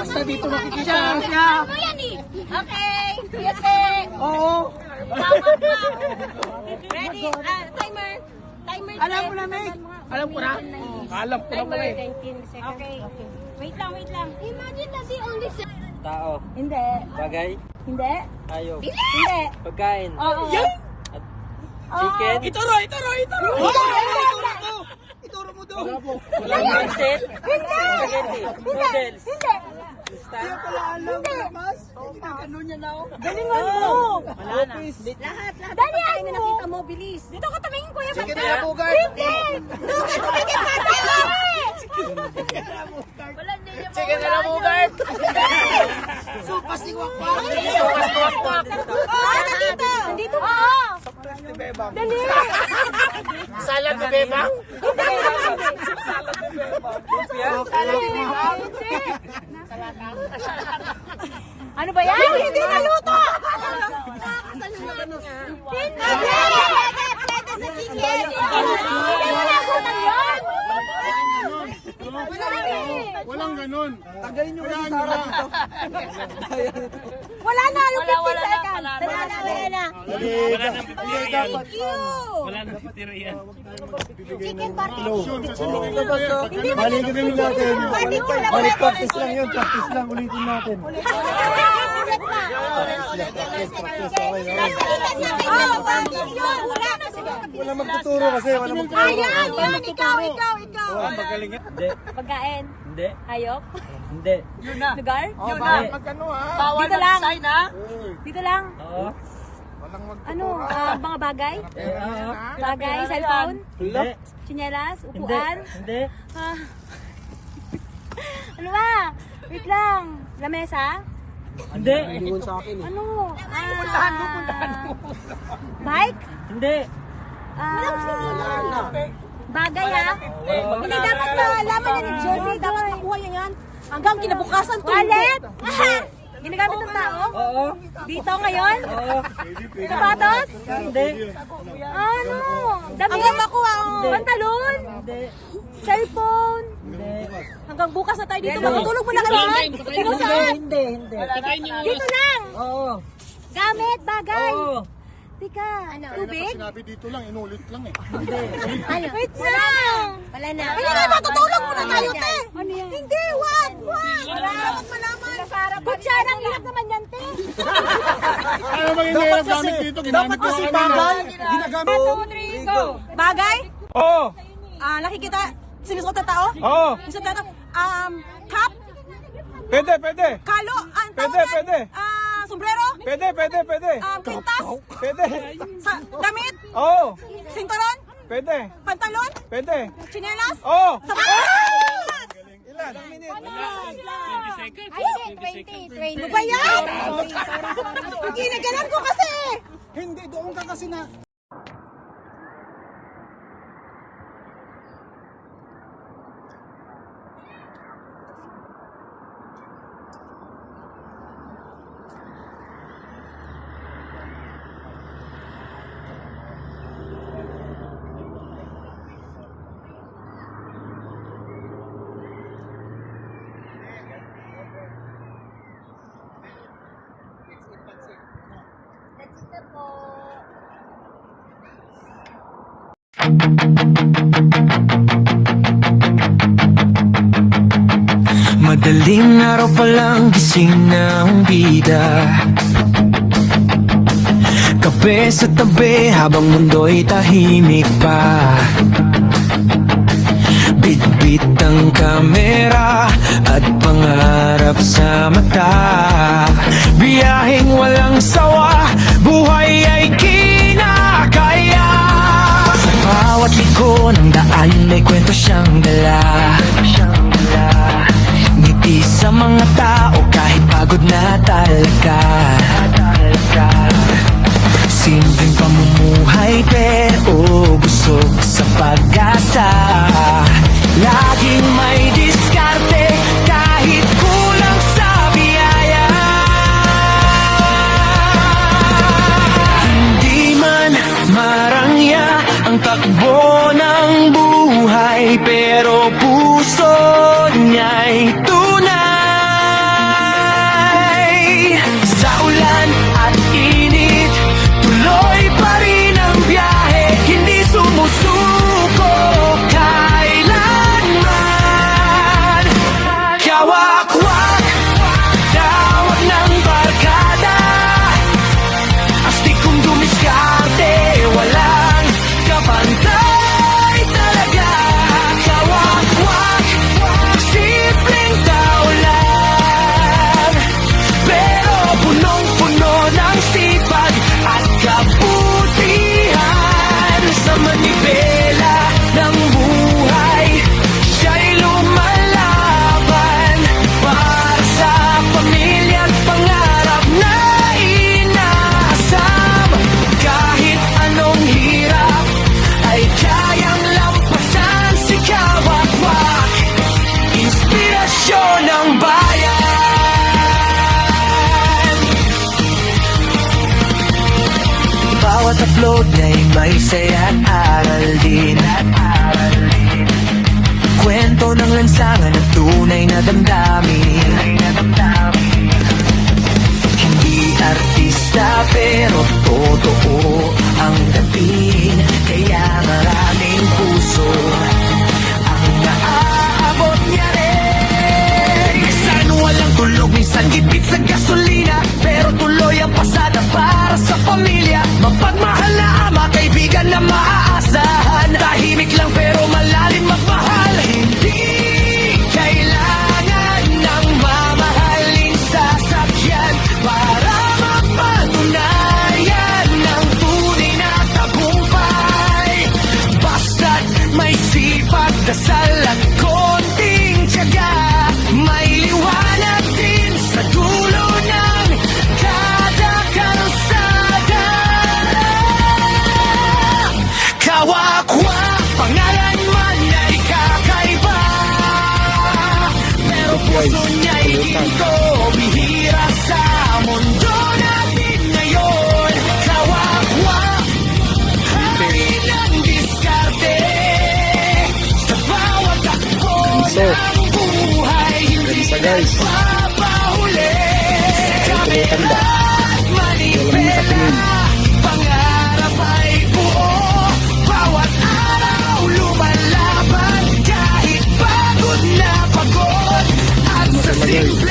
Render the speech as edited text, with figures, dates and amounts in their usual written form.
basta dito makikita. Ano yan eh? Okay, sige. Oo. Tawag na. Ready? Timer. Timer. Alam mo na, Meg. Alam ko na. Alam ko na pala eh. 19 seconds. Okay. Wait lang. Imagine na the only Tao. Hindi. Bagay. Hindi. Hayop. Hindi. Pagkain. Oo. Chicken. Ituro. Ituro mo doon. Pancit. Spaghetti. Noodles. Kaya pala alam mo mas. Ano niya na ako. Galingan mo. Wala na. Lahat. Dalihan mo. Nakita mo, bilis. Dito ka tumingin, kuya. Sige na po, guard. Hindi. Doon ka tumingin, pati. Sige na lang mo, guard. Supas ni Wakwa. Nandito. Nandito. Oo. Surprise ni Bebang. Dali. Salad ni Bebang. Ano ba yan? Hindi naluto! Hindi! Plete sa chicken! Hindi wala ko lang yan! Walang ganun. Tanggalin niyo kasi Sarah dito. Wala na yung 15 seconds! Wala na! Wala na piteriya. Chicken party! Balikin natin. Party ko! Balik practice lang yun. Practice lang. Ulitin natin. Ulit pa! Wala magtuturo kasi. Wala magtuturo. Ayan! Ikaw! Magaling yan. Hindi. Pagkain? Hindi. Hayop? Hindi. Lugar? Yun na, magkano ha? Bawal Dito lang. mag-sign ha? Dito lang? Oo. Ano? Mga bagay? Oo. Bagay? Cellphone? Hindi. Tsinelas? Hindi. Upuan? Hindi. Ah. Ano ba? Wait lang. Lamesa? Hindi. Sa akin eh. Ano? Bike? Hindi. Bagay ha? Hindi dapat malaman niya ni Josie. Dapat makuha niya yan. Hanggang kinabukasan to. Wallet? Ginagamit ng tao? Oo. Dito ngayon? Oo. Sapatos? Hindi. Ano? Damit? Hanggang makuha Pantalon? Hindi. Cellphone? Hindi. Hanggang bukas na tayo dito. Matutulog mo na kami. Dito saan? Hindi. Dito lang. Oo. Gamit, bagay. Oo. Tika, tubig? Sinabi dito lang. Inulit lang eh. Ano? Wait lang. Wala na. Hindi na, matutulog muna tayo, te. Ano yan? Hindi, wag. Wala. Dapat malaman. Kutsara, ang hirap naman yan, te. Ano maging hirap gamit dito? Ginamit ko kasi kanina. bagay. Ginagamit. Bagay? Oo. Nakikita, sinusuot na tao? Oo. Sinusuot na tao? Cap? Pwede. Kalo? Ang Pwede, pwede. Sombrero? Pwede. Pintas? Pwede. Damit? Oo. Sinturon? Pwede. Pantalon? Pwede. Chinelas? Oo. Ilan? Minute. Ay, 20. Ano ba yan? Ginagalan ko kasi! Hindi, doon ka kasi na. Madaling araw pa lang gising na ang bida, kape sa tabi habang mundo'y tahimik pa. Bitbit ang kamera at pangarap sa mata. Biyaheng walang sawa, buhay ay kinakaya. Bawat liko ng daan may kwento siyang dala. Ngiti sa mga tao kahit pagod na talaga. Simpleng pamumuhay pero busog sa pag-asa. Laging may diskarte kahit kulang sa biyaya. Hindi man marangya ang takbo ng buhay, pero puso niya'y tunay. Kawak-wak, tawag ng barkada. Astig kong dumiskarte, walang kapantay talaga. Kawak-wak, simpleng tao lang, pero punong-puno ng sipag at kabutihan. Sa manibela ng buhay, siya'y lumalaban para sa pamilya at pangarap na inaasam. Kahit anong hirap ay kayang lampasan. Si Kawak-wak, inspirasyon ng bayan. Bawat upload niya'y may saya at aral din. Kwento ng lansangan at tunay na damdamin. Hindi artista pero totoo ang dating. Kaya maraming puso ang naaabot niya rin. Minsan walang tulog, minsan gipit sa gasolina, pero tuloy ang pasada para sa pamilya. Mapagmahal na ama, kaibigan na maaasahan. Tahimik lang pero malalim magmahal. Hindi kailangan ng mamahaling sasakyan para mapatunayan ng tunay na tagumpay. Basta't may sipag, dasal at konting tiyaga, may liwanag din sa dulo ng kada kalsada. Kawak-wak, pangalan man ay kakaiba, pero puso niya'y ginto, bihira sa mundo natin ngayon. Kawak-wak, hari ng diskarte, sa bawat takbo ng buhay, hindi nagpapahuli. Kami at manipela, pangarap ay buo, bawat araw lumalaban, kahit pagod na pagod, at sa simple